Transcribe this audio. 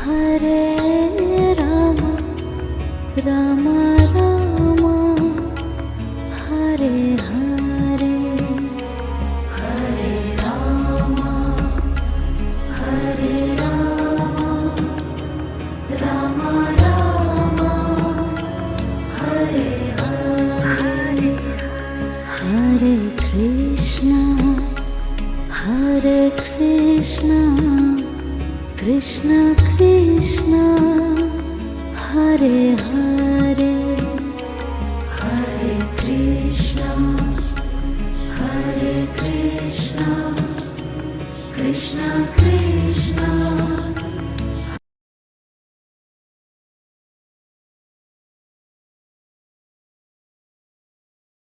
Hare Rama Rama Rama Hare Hare Hare Rama Hare Rama Rama Rama Hare Hare Hare Krishna Krishna Krishna Hare Hare Hare Krishna Krishna Krishna